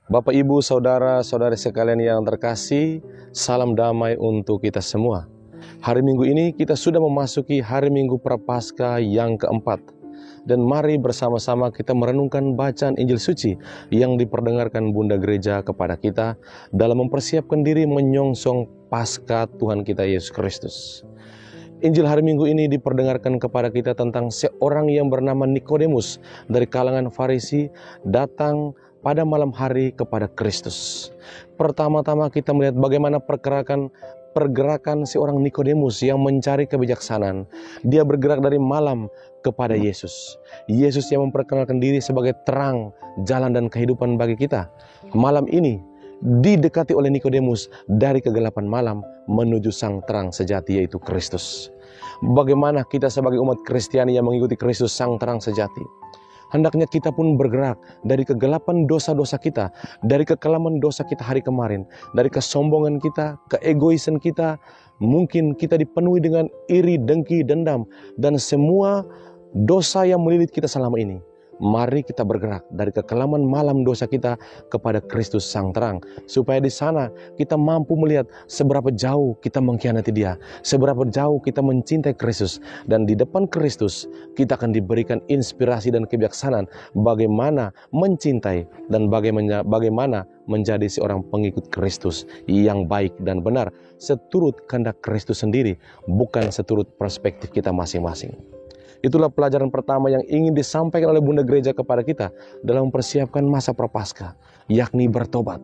Bapak, Ibu, Saudara-saudari sekalian yang terkasih, salam damai untuk kita semua. Hari Minggu ini kita sudah memasuki hari Minggu Prapaskah yang keempat. Dan mari bersama-sama kita merenungkan bacaan Injil Suci yang diperdengarkan Bunda Gereja kepada kita dalam mempersiapkan diri menyongsong Paskah Tuhan kita Yesus Kristus. Injil hari Minggu ini diperdengarkan kepada kita tentang seorang yang bernama Nikodemus dari kalangan Farisi datang pada malam hari kepada Kristus. Pertama-tama kita melihat bagaimana pergerakan seorang Nikodemus yang mencari kebijaksanaan. Dia bergerak dari malam kepada Yesus. Yesus yang memperkenalkan diri sebagai terang, jalan dan kehidupan bagi kita. Malam ini didekati oleh Nikodemus dari kegelapan malam menuju sang terang sejati, yaitu Kristus. Bagaimana kita sebagai umat Kristiani yang mengikuti Kristus sang terang sejati? Hendaknya kita pun bergerak dari kegelapan dosa-dosa kita, dari kekelaman dosa kita hari kemarin, dari kesombongan kita, keegoisan kita. Mungkin kita dipenuhi dengan iri, dengki, dendam, dan semua dosa yang melilit kita selama ini. Mari kita bergerak dari kekelaman malam dosa kita kepada Kristus sang terang, supaya di sana kita mampu melihat seberapa jauh kita mengkhianati Dia, seberapa jauh kita mencintai Kristus, dan di depan Kristus kita akan diberikan inspirasi dan kebijaksanaan bagaimana mencintai dan bagaimana menjadi seorang pengikut Kristus yang baik dan benar seturut kehendak Kristus sendiri, bukan seturut perspektif kita masing-masing. Itulah pelajaran pertama yang ingin disampaikan oleh Bunda Gereja kepada kita dalam mempersiapkan masa Prapaskah, yakni bertobat,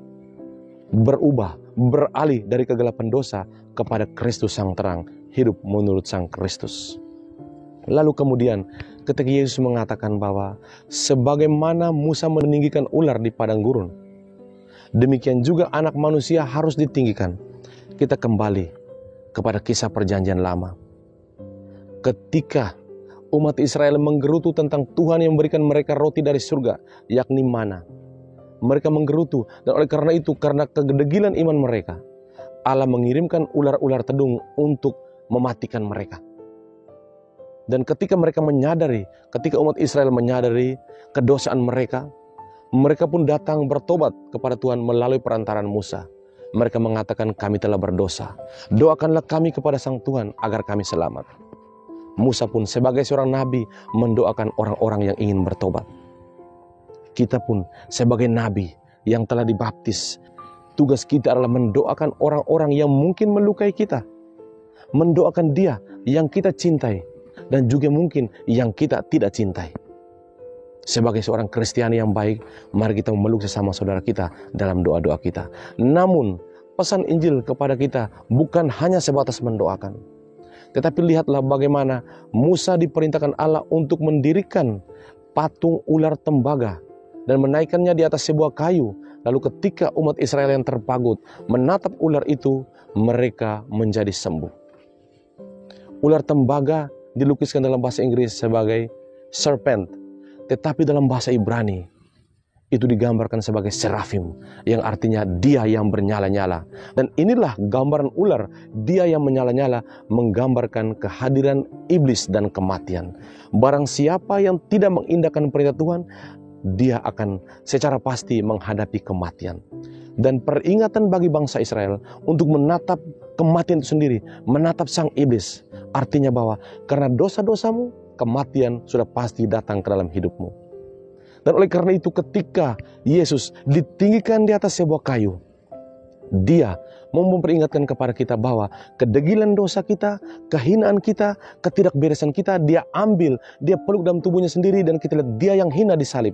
berubah, beralih dari kegelapan dosa kepada Kristus sang terang, hidup menurut sang Kristus. Lalu kemudian ketika Yesus mengatakan bahwa sebagaimana Musa meninggikan ular di padang gurun, demikian juga anak manusia harus ditinggikan. Kita kembali kepada kisah perjanjian lama. Ketika umat Israel menggerutu tentang Tuhan yang memberikan mereka roti dari surga, yakni mana. Mereka menggerutu, dan oleh karena itu, karena kedegilan iman mereka, Allah mengirimkan ular-ular tedung untuk mematikan mereka. Dan ketika mereka menyadari, ketika umat Israel menyadari kedosaan mereka, mereka pun datang bertobat kepada Tuhan melalui perantaran Musa. Mereka mengatakan, kami telah berdosa. Doakanlah kami kepada sang Tuhan agar kami selamat. Musa pun sebagai seorang nabi mendoakan orang-orang yang ingin bertobat. Kita pun sebagai nabi yang telah dibaptis, tugas kita adalah mendoakan orang-orang yang mungkin melukai kita. Mendoakan dia yang kita cintai dan juga mungkin yang kita tidak cintai. Sebagai seorang Kristiani yang baik, mari kita memeluk sesama saudara kita dalam doa-doa kita. Namun pesan Injil kepada kita bukan hanya sebatas mendoakan. Tetapi lihatlah bagaimana Musa diperintahkan Allah untuk mendirikan patung ular tembaga dan menaikkannya di atas sebuah kayu. Lalu ketika umat Israel yang terpagut menatap ular itu, mereka menjadi sembuh. Ular tembaga dilukiskan dalam bahasa Inggris sebagai serpent, tetapi dalam bahasa Ibrani itu digambarkan sebagai serafim, yang artinya dia yang bernyala-nyala. Dan inilah gambaran ular, dia yang menyala-nyala, menggambarkan kehadiran iblis dan kematian. Barang siapa yang tidak mengindahkan perintah Tuhan, dia akan secara pasti menghadapi kematian. Dan peringatan bagi bangsa Israel untuk menatap kematian itu sendiri, menatap sang iblis, artinya bahwa karena dosa-dosamu, kematian sudah pasti datang ke dalam hidupmu. Dan oleh karena itu ketika Yesus ditinggikan di atas sebuah kayu, Dia mau memperingatkan kepada kita bahwa kedegilan dosa kita, kehinaan kita, ketidakberesan kita, Dia ambil, Dia peluk dalam tubuhnya sendiri, dan kita lihat Dia yang hina disalib.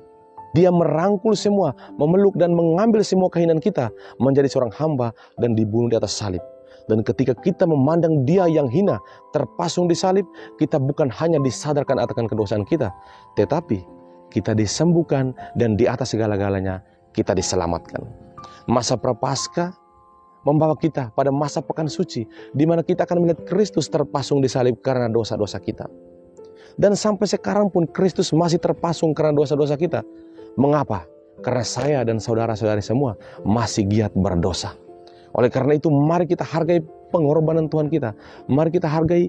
Dia merangkul semua, memeluk dan mengambil semua kehinaan kita menjadi seorang hamba dan dibunuh di atas salib. Dan ketika kita memandang Dia yang hina terpasung di salib, kita bukan hanya disadarkan akan kedosaan kita, tetapi kita disembuhkan, dan di atas segala-galanya kita diselamatkan. Masa Prapaskah membawa kita pada masa pekan suci, di mana kita akan melihat Kristus terpasung di salib karena dosa-dosa kita. Dan sampai sekarang pun Kristus masih terpasung karena dosa-dosa kita. Mengapa? Karena saya dan saudara-saudari semua masih giat berdosa. Oleh karena itu, mari kita hargai pengorbanan Tuhan kita. Mari kita hargai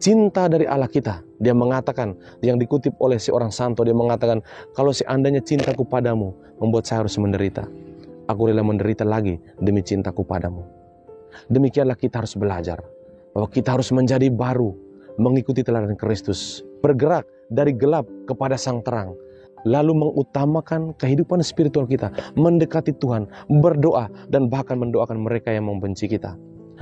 cinta dari Allah kita. Dia mengatakan, yang dikutip oleh seorang santo, dia mengatakan, kalau seandainya cintaku padamu membuat saya harus menderita, Aku rela menderita lagi demi cintaku padamu. Demikianlah kita harus belajar bahwa kita harus menjadi baru, mengikuti teladan Kristus, bergerak dari gelap kepada sang terang, lalu mengutamakan kehidupan spiritual kita, mendekati Tuhan, berdoa, dan bahkan mendoakan mereka yang membenci kita.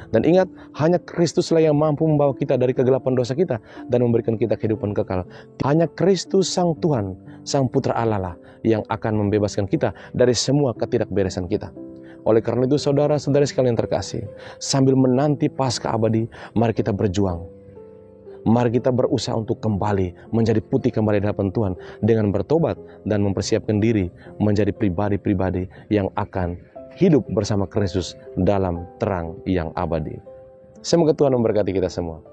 Dan ingat, hanya Kristuslah yang mampu membawa kita dari kegelapan dosa kita dan memberikan kita kehidupan kekal. Hanya Kristus Sang Tuhan, Sang Putra Allah lah yang akan membebaskan kita dari semua ketidakberesan kita. Oleh karena itu, saudara-saudari sekalian terkasih, sambil menanti Paskah abadi, mari kita berjuang. Mari kita berusaha untuk kembali menjadi putih kembali di hadapan Tuhan dengan bertobat dan mempersiapkan diri menjadi pribadi-pribadi yang akan hidup bersama Kristus dalam terang yang abadi. Semoga Tuhan memberkati kita semua.